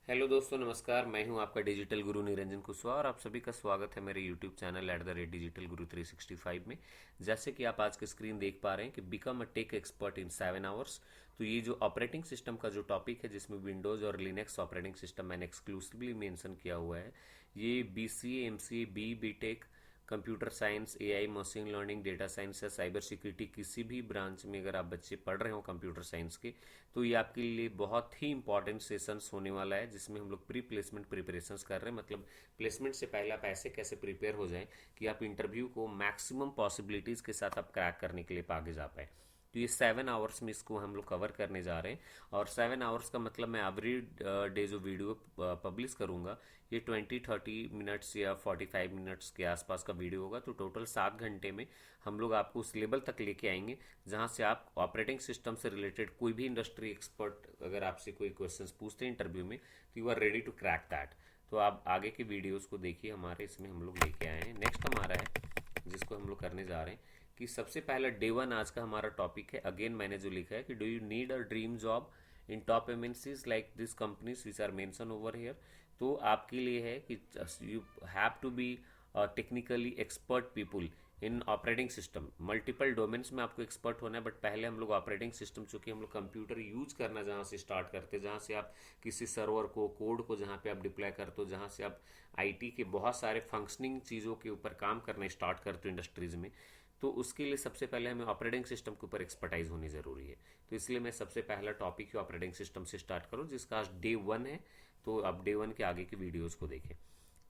Hello दोस्तों, नमस्कार। मैं हूं आपका डिजिटल गुरु निरंजन कुशवाहा और आप सभी का स्वागत है मेरे यूट्यूब चैनल डिजिटल गुरु 365 में। जैसे कि आप आज की स्क्रीन देख पा रहे हैं कि become a tech expert in 7 hours. तो ये जो ऑपरेटिंग सिस्टम का जो टॉपिक है, जिसमें विंडोज़ और लिनक्स ऑपरेटिंग सिस्टम मैंने एक्सक्लूसिवली मेंशन किया हुआ है। ये BCA, MCA, BTech, computer science, AI, machine learning, data science या साइबर सिक्योरिटी, किसी भी ब्रांच में अगर आप बच्चे पढ़ रहे हो कंप्यूटर साइंस के, तो ये आपके लिए बहुत ही इंपॉर्टेंट सेशंस होने वाला है, जिसमें हम लोग प्री प्लेसमेंट प्रिपरेशंस कर रहे हैं। मतलब प्लेसमेंट से पहले आप ऐसे कैसे प्रिपेयर हो जाएं कि आप इंटरव्यू को मैक्सिमम पॉसिबिलिटीज़ के साथ आप क्रैक करने के लिए आगे जा पाए। तो ये 7 आवर्स में इसको हम लोग कवर करने जा रहे हैं। और 7 आवर्स का मतलब मैं एवरी डे जो वीडियो पब्लिश करूंगा, ये 20-30 मिनट्स या 45 मिनट्स के आसपास का वीडियो होगा। तो टोटल 7 घंटे में हम लोग आपको उस लेवल तक लेके आएंगे जहां से आप ऑपरेटिंग सिस्टम से रिलेटेड कोई भी इंडस्ट्री एक्सपर्ट अगर आपसे कोई क्वेश्चंस पूछते हैं इंटरव्यू में, तो you are ready to crack that. तो आप आगे के वीडियोस को देखिए, हमारे इसमें हम लोग लेके आए हैं। नेक्स्ट हमारा है, जिसको हम लोग करने जा रहे हैं कि सबसे पहला डे 1 आज का हमारा टॉपिक है। अगेन मैंने जो लिखा है कि do you need a dream job in top MNCs like this companies which are mention over here. तो आपके लिए है कि you have to be technically expert people in operating system. Multiple domains में आपको एक्सपर्ट होना है, बट पहले हम लोग ऑपरेटिंग सिस्टम, चूंकि हम लोग कंप्यूटर यूज करना जहाँ से स्टार्ट करते हैं, जहाँ से आप किसी सर्वर को, कोड को जहाँ पे आप डिप्लॉय करते हो, जहाँ से आप आईटी के बहुत सारे फंक्शनिंग चीज़ों के ऊपर काम करना स्टार्ट करते हो इंडस्ट्रीज में, तो उसके लिए सबसे पहले हमें ऑपरेटिंग सिस्टम के ऊपर एक्सपर्टाइज होनी ज़रूरी है। तो इसलिए मैं सबसे पहला टॉपिक ही ऑपरेटिंग सिस्टम से स्टार्ट करूँ, जिसका आज डे 1 है। तो आप डे 1 के आगे की वीडियोज़ को देखें।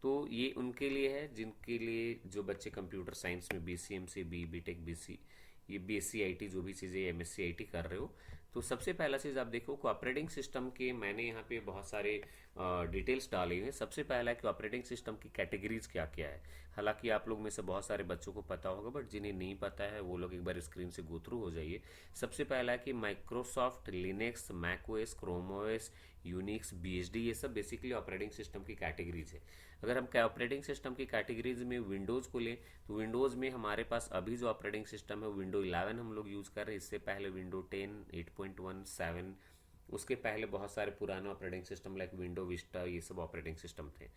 तो ये उनके लिए है जिनके लिए, जो बच्चे कंप्यूटर साइंस में BCM से BTech, BC, ये BSc IT, जो भी चीज़ें MSc IT कर रहे हो। तो सबसे पहला चीज़ आप देखो कि ऑपरेटिंग सिस्टम के मैंने यहाँ पे बहुत सारे डिटेल्स डाले हुए हैं। सबसे पहला है कि ऑपरेटिंग सिस्टम की कैटेगरीज क्या क्या है। हालांकि आप लोग में से बहुत सारे बच्चों को पता होगा, बट जिन्हें नहीं पता है वो लोग एक बार स्क्रीन से गो थ्रू हो जाइए। सबसे पहला है कि Microsoft, Linux, Mac OS, Chrome OS, Unix, BSD, ये सब बेसिकली ऑपरेटिंग सिस्टम की कैटेगरीज है। अगर हम ऑपरेटिंग सिस्टम की कैटेगरीज में विंडोज़ को लें, तो विंडोज़ में हमारे पास अभी जो ऑपरेटिंग सिस्टम है विंडो 11 हम लोग यूज़ कर रहे हैं। इससे पहले विंडो 10, 8.1, 7, उसके पहले बहुत सारे पुराने operating system like window Vista, ये सब ऑपरेटिंग सिस्टम थे।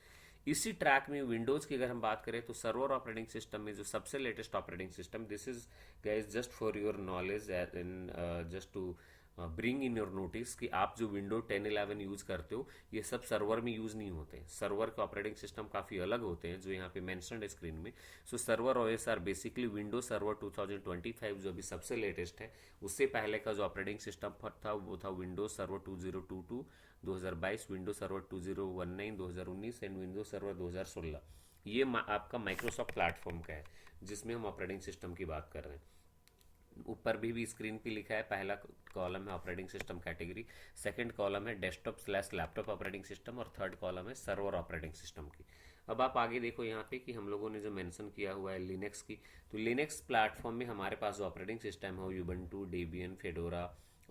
इसी ट्रैक में विंडोज़ की अगर हम बात करें, तो सर्वर ऑपरेटिंग सिस्टम में जो सबसे latest operating system, this is guys just for your knowledge in, just to bring in your notice कि आप जो विंडो 10-11 यूज करते हो, ये सब सर्वर में यूज नहीं होते हैं। सर्वर के ऑपरेटिंग सिस्टम काफ़ी अलग होते हैं, जो यहाँ पे मेंशन्ड है स्क्रीन में। So server OS are basically window server 2025, जो अभी सबसे लेटेस्ट है। उससे पहले का जो ऑपरेटिंग सिस्टम था वो था Windows server 2022, 2022, window server 2019, 2019 and window server 2016। ये आपका माइक्रोसॉफ्ट प्लेटफॉर्म का है, जिसमें हम ऑपरेटिंग सिस्टम की बात कर रहे हैं। ऊपर भी स्क्रीन पे लिखा है, पहला कॉलम है operating system category, second column है डेस्कटॉप/लैपटॉप ऑपरेटिंग सिस्टम, और थर्ड कॉलम है सर्वर ऑपरेटिंग सिस्टम की। अब आप आगे देखो यहाँ पे कि हम लोगों ने जो मेंशन किया हुआ है लिनक्स की। तो लिनक्स प्लेटफॉर्म में हमारे पास जो ऑपरेटिंग सिस्टम है, Ubuntu, Debian, Fedora,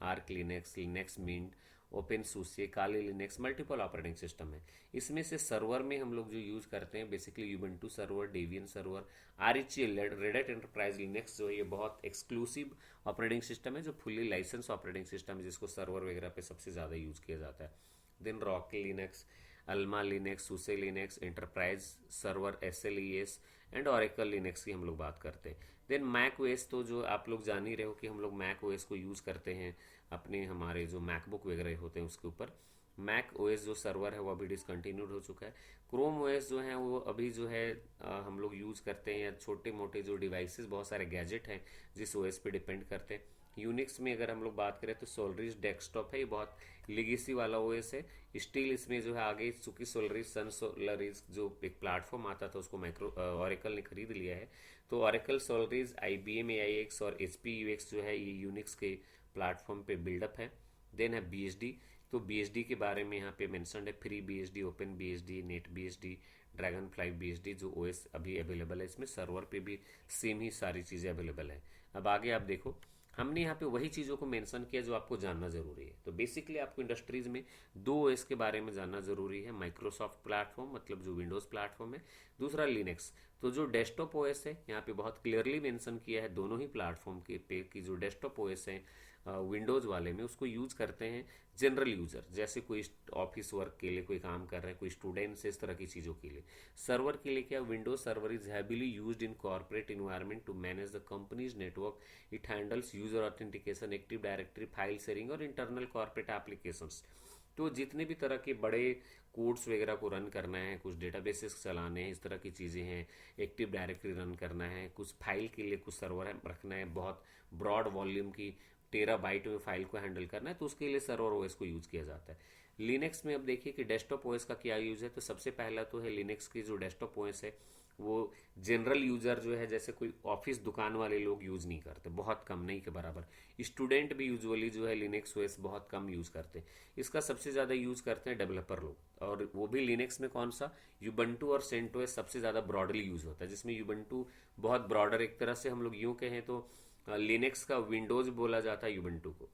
Arch Linux, Linux Mint, open SUSE, Kali Linux, multiple operating system है। इसमें से सर्वर में हम लोग जो यूज करते हैं basically Ubuntu server, Debian server, RHEL, red hat enterprise Linux, जो है ये बहुत एक्सक्लूसिव ऑपरेटिंग सिस्टम है, जो फुल्ली लाइसेंस ऑपरेटिंग सिस्टम है, जिसको सर्वर वगैरह पे सबसे ज़्यादा यूज किया जाता है। Then rock Linux, Alma Linux, SUSE Linux, enterprise server, SLES and Oracle Linux की हम लोग बात करते हैं। देन मैक OS, तो जो आप लोग जान ही रहे हो कि हम लोग मैक OS को यूज़ करते हैं अपने, हमारे जो मैकबुक वगैरह होते हैं उसके ऊपर। मैक OS जो सर्वर है वो अभी डिसकंटिन्यूड हो चुका है। क्रोम OS जो है वो अभी जो है हम लोग यूज़ करते हैं, या छोटे मोटे जो डिवाइसेस, बहुत सारे गैजेट हैं जिस OS पे डिपेंड करते हैं। यूनिक्स में अगर हम लोग बात करें तो सोलरिस डेस्कटॉप है, ये बहुत लिगेसी वाला OS है। स्टील इसमें जो है आगे, चूंकि सोलरिस, सन सोलरिस जो एक प्लेटफॉर्म आता था उसको ओरेकल ने खरीद लिया है। तो ओरेकल, सोलरिस, IBM AIX और HP UX जो है ये यूनिक्स के प्लेटफॉर्म पे बिल्डअप है। देन है BSD। तो BSD के बारे में यहाँ पे मेंशन्ड है, free BSD, open BSD, net BSD, dragon fly BSD, जो OS अभी अवेलेबल है। इसमें सर्वर पे भी सेम ही सारी चीज़ें अवेलेबल है। अब आगे आप देखो, हमने यहाँ पे वही चीज़ों को मेंशन किया जो आपको जानना ज़रूरी है। तो बेसिकली आपको इंडस्ट्रीज में 2 OS के बारे में जानना ज़रूरी है। माइक्रोसॉफ्ट प्लेटफॉर्म, मतलब जो विंडोज़ प्लेटफॉर्म है, दूसरा लिनक्स। तो जो डेस्कटॉप OS है यहाँ पे बहुत क्लियरली मेंशन किया है दोनों ही प्लेटफॉर्म के पे कि जो डेस्कटॉप OS है विंडोज़ वाले में उसको यूज़ करते हैं जनरल यूज़र, जैसे कोई ऑफिस वर्क के लिए कोई काम कर रहे हैं, कोई स्टूडेंट्स, इस तरह की चीज़ों के लिए। सर्वर के लिए क्या, Windows server is heavily used in corporate environment to manage the company's network. It handles user authentication, active directory, file sharing और इंटरनल कॉर्पोरेट एप्लीकेशंस। तो जितने भी तरह के बड़े कोड्स वगैरह को रन करना है, कुछ डेटाबेसेस चलाने हैं, इस तरह की चीज़ें हैं, एक्टिव डायरेक्टरी रन करना है, कुछ फाइल के लिए कुछ सर्वर रखना है, बहुत ब्रॉड वॉल्यूम की टेराबाइट में फाइल को हैंडल करना है, तो उसके लिए सर्वर ओएस को यूज़ किया जाता है। लिनक्स में अब देखिए कि डेस्कटॉप ओएस का क्या यूज़ है। तो सबसे पहला तो है लिनक्स की जो डेस्कटॉप ओएस है वो जनरल यूज़र जो है, जैसे कोई ऑफिस दुकान वाले लोग यूज़ नहीं करते, बहुत कम, नहीं के बराबर। स्टूडेंट भी यूजुअली जो है लिनक्स ओएस बहुत कम यूज़ करते हैं। इसका सबसे ज़्यादा यूज़ करते हैं डेवलपर लोग, और वो भी लिनक्स में कौन सा, यूबंटू और सेंटोस सबसे ज़्यादा ब्रॉडली यूज़ होता है, जिसमें यूबंटू बहुत ब्रॉडर, एक तरह से हम लोग यूँ कहें तो लिनक्स का विंडोज बोला जाता है यूबंटू को।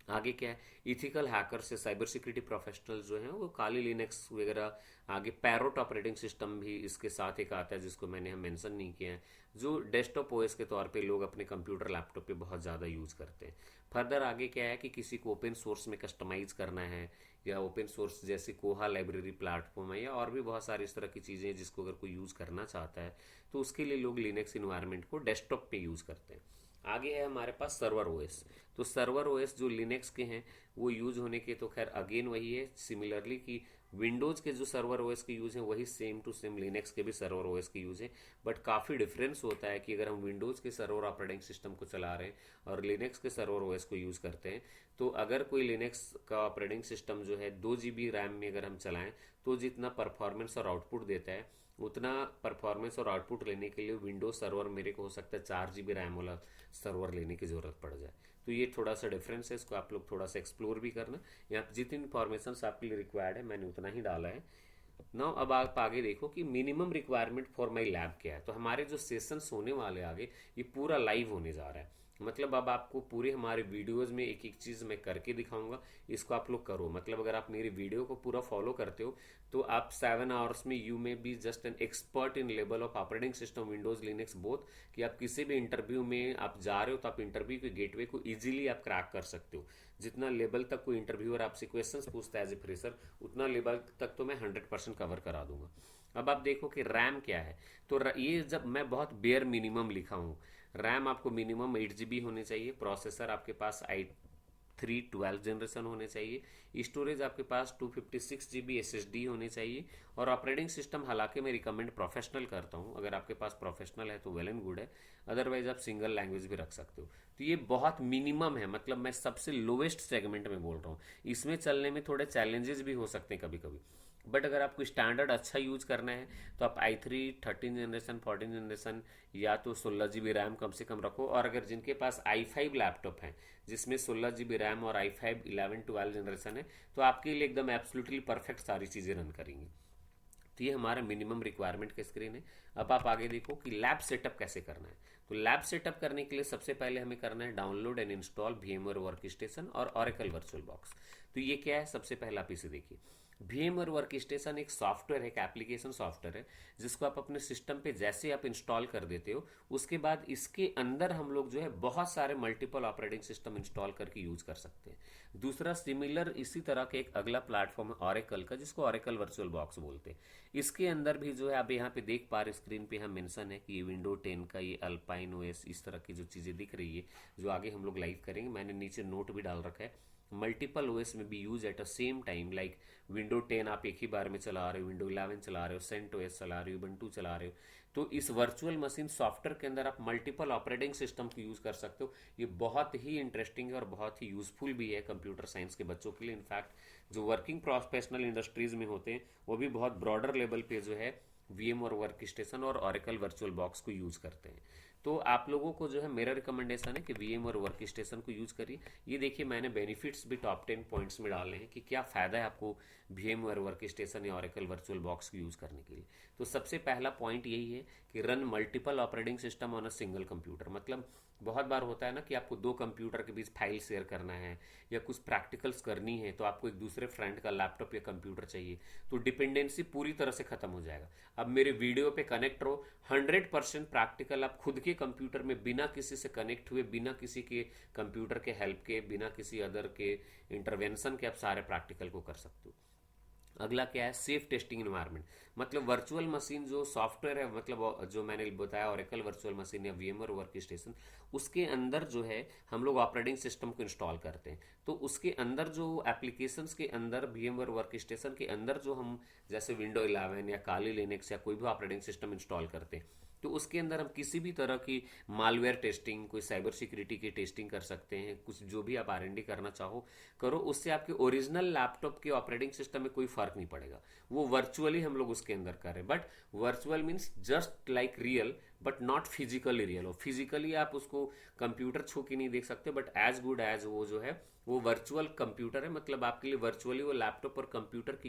आगे क्या है, इथिकल हैकर से साइबर सिक्योरिटी प्रोफेशनल जो हैं वो काली लिनक्स वगैरह, आगे पैरोट ऑपरेटिंग सिस्टम भी इसके साथ एक आता है जिसको मैंने हम मेंशन नहीं किया है, जो डेस्कटॉप ओएस के तौर पे लोग अपने कंप्यूटर लैपटॉप पे बहुत ज़्यादा यूज़ करते हैं। फर्दर आगे क्या है कि किसी को ओपन सोर्स में कस्टमाइज करना है, या ओपन सोर्स जैसे कोहा लाइब्रेरी प्लेटफॉर्म है, या और भी बहुत सारी इस तरह की चीज़ें हैं जिसको अगर कोई यूज़ करना चाहता है तो उसके लिए लोग लिनक्स इन्वायरमेंट को डेस्कटॉप पे यूज़ करते हैं। आगे है हमारे पास सर्वर ओएस। तो सर्वर ओएस जो लिनक्स के हैं वो यूज होने के तो खैर अगेन वही है, सिमिलरली कि विंडोज के जो सर्वर ओएस के यूज हैं वही सेम टू सेम लिनक्स के भी सर्वर ओएस के यूज है। बट काफ़ी डिफरेंस होता है कि अगर हम विंडोज के सर्वर ऑपरेटिंग सिस्टम को चला रहे हैं और लिनक्स के सर्वर ओएस को यूज करते हैं, तो अगर कोई लिनक्स का ऑपरेटिंग सिस्टम जो है 2 GB रैम में अगर हम चलाएं तो जितना परफॉर्मेंस और आउटपुट देता है, उतना परफॉर्मेंस और आउटपुट लेने के लिए विंडोज सर्वर मेरे को हो सकता है 4 GB रैम वाला सर्वर लेने की ज़रूरत पड़ जाए। तो ये थोड़ा सा डिफरेंस है, इसको आप लोग थोड़ा सा एक्सप्लोर भी करना। यहाँ जितनी इन्फॉर्मेशन आपके लिए रिक्वायर्ड है मैंने उतना ही डाला है। नाउ अब आप आगे देखो कि minimum requirement for my lab क्या है। तो हमारे जो सेशंस होने वाले आगे, ये पूरा लाइव होने जा रहा है। मतलब अब आपको पूरे हमारे वीडियोस में एक एक चीज़ मैं करके दिखाऊंगा, इसको आप लोग करो। मतलब अगर आप मेरी वीडियो को पूरा फॉलो करते हो तो आप 7 आवर्स में यू में be just an expert in level of operating system Windows Linux both, कि आप किसी भी इंटरव्यू में आप जा रहे हो तो आप इंटरव्यू के गेटवे को इजीली आप क्रैक कर सकते हो। जितना लेवल तक कोई इंटरव्यूअर आपसे क्वेश्चंस पूछता है एज ए फ्रेशर, उतना लेवल तक तो मैं 100% कवर करा दूंगा। अब आप देखो कि रैम क्या है। तो ये जब मैं बहुत बेयर मिनिमम लिखा हूँ, रैम आपको मिनिमम 8 GB होने चाहिए, प्रोसेसर आपके पास i3 12 जनरेशन होने चाहिए, स्टोरेज आपके पास 256 GB SSD होने चाहिए, और ऑपरेटिंग सिस्टम हालांकि मैं रिकमेंड प्रोफेशनल करता हूँ, अगर आपके पास प्रोफेशनल है तो वेल एंड गुड है, अदरवाइज आप सिंगल लैंग्वेज भी रख सकते हो। तो ये बहुत मिनिमम है, मतलब मैं सबसे लोवेस्ट सेगमेंट में बोल रहा हूँ। इसमें चलने में थोड़े चैलेंजेस भी हो सकते हैं कभी कभी, बट अगर आपको स्टैंडर्ड अच्छा यूज करना है तो आप i3 13 जनरेशन 14 जनरेशन या तो 16 GB रैम कम से कम रखो। और अगर जिनके पास i5 लैपटॉप है जिसमें 16 GB रैम और i5 11 12 जनरेशन है, तो आपके लिए एकदम एब्सोल्युटली परफेक्ट सारी चीज़ें रन करेंगी। तो ये हमारा मिनिमम रिक्वायरमेंट का स्क्रीन है। अब आप आगे देखो कि लैब सेटअप कैसे करना है। तो लैब सेटअप करने के लिए सबसे पहले हमें करना है download and install VMware work station और Oracle वर्चुअल बॉक्स। तो ये क्या है, सबसे पहला आप इसे देखिए। VMware वर्क स्टेशन एक सॉफ्टवेयर है, एक एप्लीकेशन सॉफ्टवेयर है, जिसको आप अपने सिस्टम पे जैसे आप इंस्टॉल कर देते हो उसके बाद इसके अंदर हम लोग जो है बहुत सारे मल्टीपल ऑपरेटिंग सिस्टम इंस्टॉल करके यूज कर सकते हैं। दूसरा सिमिलर इसी तरह का एक अगला प्लेटफॉर्म है ऑरेकल का, जिसको ऑरेकल वर्चुअल बॉक्स बोलते हैं। इसके अंदर भी जो है आप यहाँ पे देख पा रहे स्क्रीन पे, यहाँ मेंशन है कि ये विंडो 10 का ये अल्पाइन ओएस, इस तरह की जो चीज़ें दिख रही है जो आगे हम लोग लाइव करेंगे, मैंने नीचे नोट भी डाल रखा है। मल्टीपल ओएस में भी use at a same time, like window 10 आप एक ही बार में चला रहे हो, विंडो 11 चला रहे हो, सेंट ओएस चला रहे हो, उबंटू चला रहे हो। तो इस वर्चुअल मशीन सॉफ्टवेयर के अंदर आप मल्टीपल ऑपरेटिंग सिस्टम को यूज कर सकते हो। ये बहुत ही इंटरेस्टिंग है और बहुत ही यूजफुल भी है कंप्यूटर साइंस के बच्चों के लिए। इनफैक्ट जो वर्किंग प्रोफेशनल इंडस्ट्रीज में होते हैं वो भी बहुत ब्रॉडर लेवल पे जो है VMware वर्क स्टेशन और Oracle वर्चुअल बॉक्स को यूज करते हैं। तो आप लोगों को जो है मेरा रिकमेंडेशन है कि VMware वर्क स्टेशन को यूज करिए। ये देखिए मैंने बेनिफिट्स भी टॉप 10 पॉइंट्स में डाले हैं कि क्या फ़ायदा है आपको VMware वर्क स्टेशन या Oracle वर्चुअल बॉक्स को यूज करने के लिए। तो सबसे पहला पॉइंट यही है कि run multiple operating system on a single computer. मतलब बहुत बार होता है ना कि आपको दो कंप्यूटर के बीच फाइल शेयर करना है या कुछ प्रैक्टिकल्स करनी है, तो आपको एक दूसरे फ्रेंड का लैपटॉप या कंप्यूटर चाहिए, तो डिपेंडेंसी पूरी तरह से खत्म हो जाएगा। अब मेरे वीडियो पे कनेक्ट रहो, 100% प्रैक्टिकल आप खुद के कंप्यूटर में बिना किसी से कनेक्ट हुए, बिना किसी के कंप्यूटर के हेल्प के, बिना किसी अदर के इंटरवेंशन के आप सारे प्रैक्टिकल को कर सकते हो। अगला क्या है, सेफ टेस्टिंग इन्वायरमेंट। मतलब वर्चुअल मशीन जो सॉफ्टवेयर है, मतलब जो मैंने बताया ओरेकल वर्चुअल मशीन या वीएमआर वर्क स्टेशन, उसके अंदर जो है हम लोग ऑपरेटिंग सिस्टम को इंस्टॉल करते हैं। तो उसके अंदर जो एप्लीकेशंस के अंदर वीएमआर वर्क स्टेशन के अंदर जो हम जैसे विंडो 11 या काली लिनक्स या कोई भी ऑपरेटिंग सिस्टम इंस्टॉल करते हैं, तो उसके अंदर हम किसी भी तरह की मालवेयर टेस्टिंग, कोई साइबर सिक्योरिटी की टेस्टिंग कर सकते हैं। कुछ जो भी आप आर&डी करना चाहो करो, उससे आपके ओरिजिनल लैपटॉप के ऑपरेटिंग सिस्टम में कोई फर्क नहीं पड़ेगा। वो वर्चुअली हम लोग उसके अंदर कर रहे हैं, but virtual means just like real but not physically real. और फिजिकली आप उसको कंप्यूटर छू के नहीं देख सकते, बट एज गुड एज वो जो है वो वर्चुअल कंप्यूटर है, मतलब आपके लिए वर्चुअली वो लैपटॉप और कंप्यूटर की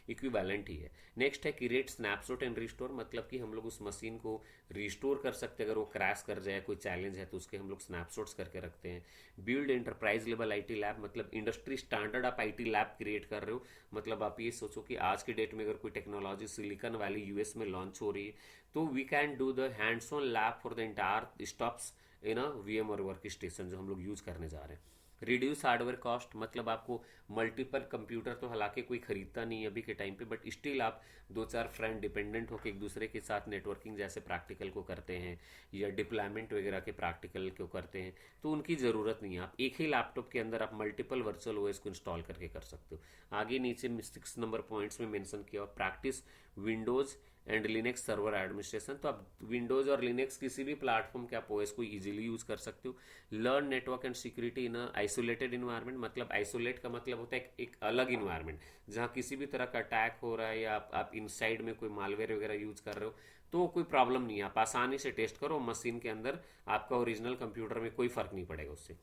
इक्विवेलेंट ही है। नेक्स्ट है क्रिएट स्नैपशॉट एंड रिस्टोर, मतलब कि हम लोग उस मशीन को रिस्टोर कर सकते हैं। अगर वो क्रैश कर जाए, कोई चैलेंज है, तो उसके हम लोग स्नैपशॉट्स करके रखते हैं। Build enterprise level IT lab, मतलब इंडस्ट्री स्टैंडर्ड आप आईटी लैब क्रिएट कर रहे हो। मतलब आप ये सोचो कि आज के डेट में अगर कोई टेक्नोलॉजी सिलिकॉन वैली यूएस में लॉन्च हो रही है, तो we can do the hands on lab for the entire stops in a VMware work station जो हम लोग यूज करने जा रहे हैं। रिड्यूस हार्डवेयर कॉस्ट, मतलब आपको मल्टीपल कंप्यूटर तो हालांकि कोई खरीदता नहीं है अभी के टाइम पे, बट स्टिल आप दो चार फ्रेंड डिपेंडेंट होकर एक दूसरे के साथ नेटवर्किंग जैसे प्रैक्टिकल को करते हैं या डिप्लॉयमेंट वगैरह के प्रैक्टिकल को करते हैं, तो उनकी ज़रूरत नहीं है। आप एक ही लैपटॉप के अंदर आप मल्टीपल वर्चुअल ओएस को इंस्टॉल करके कर सकते हो। आगे नीचे 6 नंबर पॉइंट्स में मेंशन किया practice Windows and Linux server administration. तो आप विंडोज और लिनक्स किसी भी प्लेटफॉर्म के आप ओएस को इजीली यूज कर सकते हो। Learn network and security in isolated environment, मतलब आइसोलेट का मतलब होता है एक अलग इन्वायरमेंट जहाँ किसी भी तरह का अटैक हो रहा है या आप इनसाइड में कोई मालवेयर वगैरह यूज कर रहे हो, तो कोई प्रॉब्लम नहीं है। आप आसानी से टेस्ट करो, मशीन के अंदर आपका ओरिजिनल कंप्यूटर में कोई फर्क नहीं पड़ेगा उससे।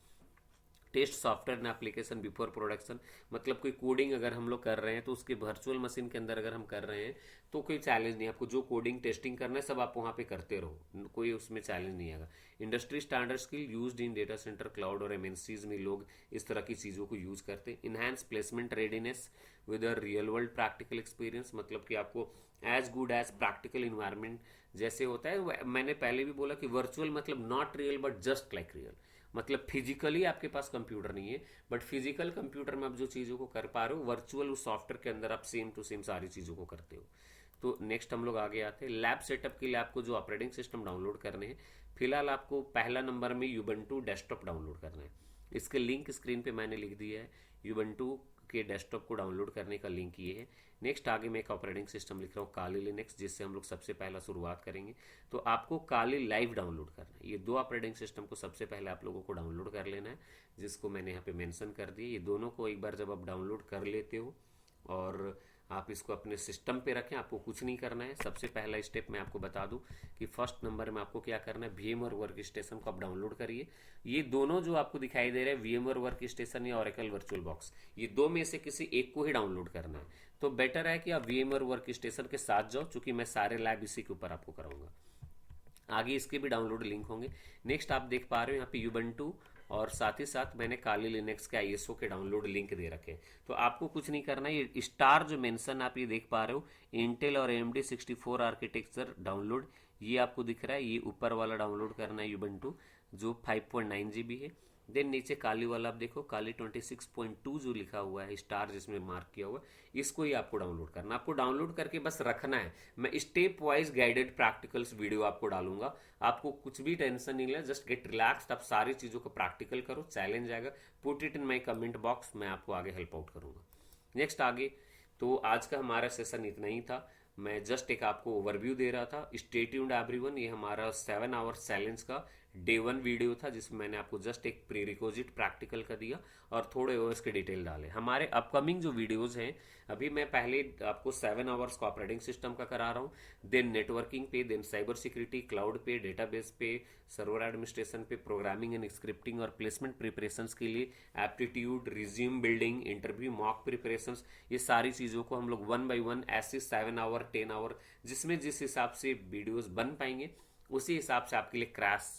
Test software and application before production, मतलब कोई कोडिंग अगर हम लोग कर रहे हैं तो उसके वर्चुअल मशीन के अंदर अगर हम कर रहे हैं तो कोई चैलेंज नहीं। आपको जो कोडिंग टेस्टिंग करना है सब आप वहाँ पे करते रहो, कोई उसमें चैलेंज नहीं आएगा। Industry standard skill used in data centre, cloud और एमएनसीज में लोग इस तरह की चीज़ों को यूज़ करते हैं। Enhance placement readiness with a real world practical experience, मतलब कि आपको as good as practical environment जैसे होता है। मैंने पहले भी बोला कि वर्चुअल मतलब not real but just like real, मतलब फिजिकली आपके पास कंप्यूटर नहीं है, बट फिजिकल कंप्यूटर में आप जो चीज़ों को कर पा रहे हो वर्चुअल उस सॉफ्टवेयर के अंदर आप सेम टू सेम सारी चीज़ों को करते हो। तो नेक्स्ट हम लोग आगे आते हैं। लैब सेटअप के लिए आपको जो ऑपरेटिंग सिस्टम डाउनलोड करने हैं, फिलहाल आपको पहला नंबर में यूबंटू डेस्कटॉप डाउनलोड करना है। इसके लिंक स्क्रीन पे मैंने लिख दिया है, यूबंटू के डेस्कटॉप को डाउनलोड करने का लिंक ये है। नेक्स्ट आगे मैं एक ऑपरेटिंग सिस्टम लिख रहा हूँ काली लिनक्स, जिससे हम लोग सबसे पहला शुरुआत करेंगे। तो आपको काली लाइव डाउनलोड करना है। ये दो ऑपरेटिंग सिस्टम को सबसे पहले आप लोगों को डाउनलोड कर लेना है, जिसको मैंने यहाँ पे मेंशन कर दिया। ये दोनों को एक बार जब आप डाउनलोड कर लेते हो और आप इसको अपने सिस्टम पे रखें, आपको कुछ नहीं करना है। सबसे पहला स्टेप मैं आपको बता दूं कि फर्स्ट नंबर में आपको क्या करना है, वीएमआर वर्क स्टेशन को आप डाउनलोड करिए। ये दोनों जो आपको दिखाई दे रहे हैं, वीएमआर वर्क स्टेशन या ओरेकल वर्चुअल बॉक्स, ये दो में से किसी एक को ही डाउनलोड करना है। तो बेटर है कि आप वीएमआर वर्क स्टेशन के साथ जाओ, चूंकि मैं सारे लैब इसी के ऊपर आपको कराऊंगा। आगे इसके भी डाउनलोड लिंक होंगे। नेक्स्ट आप देख पा रहे हो यहाँ पे यूबंटू और साथ ही साथ मैंने काली लिनक्स के आईएसओ के डाउनलोड लिंक दे रखे हैं। तो आपको कुछ नहीं करना है, ये स्टार जो मेंशन आप ये देख पा रहे हो, इंटेल और AMD 64 आर्किटेक्चर डाउनलोड, ये आपको दिख रहा है। ये ऊपर वाला डाउनलोड करना है यूबंटू, जो 5.9 GB है। देन नीचे काली वाला आप देखो, काली 26.2 जो लिखा हुआ है स्टार जिसमें मार्क किया हुआ है, इसको ही आपको डाउनलोड करना। आपको डाउनलोड करके बस रखना है। मैं step wise guided practicals video आपको डालूंगा, आपको कुछ भी टेंशन नहीं लेना, जस्ट गेट रिलैक्स्ड। आप सारी चीजों को प्रैक्टिकल करो, चैलेंज आएगा, put it in my comment box, मैं आपको आगे हेल्प आउट करूंगा। नेक्स्ट आगे, तो आज का हमारा सेशन इतना ही था। मैं जस्ट एक आपको ओवरव्यू दे रहा था। स्टे ट्यून्ड एवरीवन, ये हमारा 7 आवर चैलेंज का डे 1 वीडियो था, जिसमें मैंने आपको जस्ट एक प्री रिक्विजिट प्रैक्टिकल का दिया और थोड़े ओएस के डिटेल डाले। हमारे अपकमिंग जो वीडियोस हैं, अभी मैं पहले आपको 7 आवर्स का ऑपरेटिंग सिस्टम का करा रहा हूँ, देन नेटवर्किंग पे, देन साइबर सिक्योरिटी, क्लाउड पे, डेटाबेस पे, सर्वर एडमिनिस्ट्रेशन पे, प्रोग्रामिंग एंड स्क्रिप्टिंग और प्लेसमेंट प्रिपरेशन के लिए aptitude, resume building, interview mock preparation, ये सारी चीज़ों को हम लोग 1 by 1 ऐसे 7 आवर 10 आवर जिसमें जिस हिसाब से वीडियोस बन पाएंगे उसी हिसाब से आपके लिए क्रैश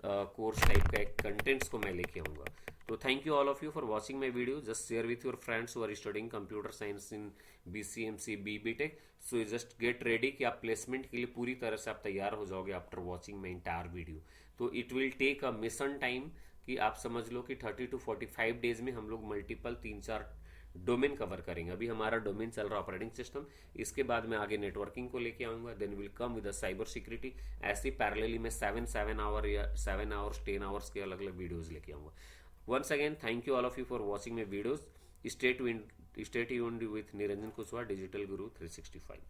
कोर्स टाइप का एक कंटेंट्स को मैं लेके आऊँगा। तो thank you all of you for watching my video. Just share with your friends who are studying computer science in BCMC BTech। So just get ready कि आप प्लेसमेंट के लिए पूरी तरह से आप तैयार हो जाओगे after watching my entire video. तो it will take a mission time कि आप समझ लो कि 30 to 45 डेज में हम लोग मल्टीपल 3-4 डोमेन कवर करेंगे। अभी हमारा डोमेन चल रहा ऑपरेटिंग सिस्टम, इसके बाद मैं आगे नेटवर्किंग को लेके आऊंगा, then will come with cyber security. ऐसे पैरेलली में 7 आवर या 7 आवर्स 10 आवर्स के अलग अलग वीडियोज लेके आऊंगा। Once again thank you all of you for watching my videos. Stay tuned with Niranjan Kushwaha, digital Guru 365।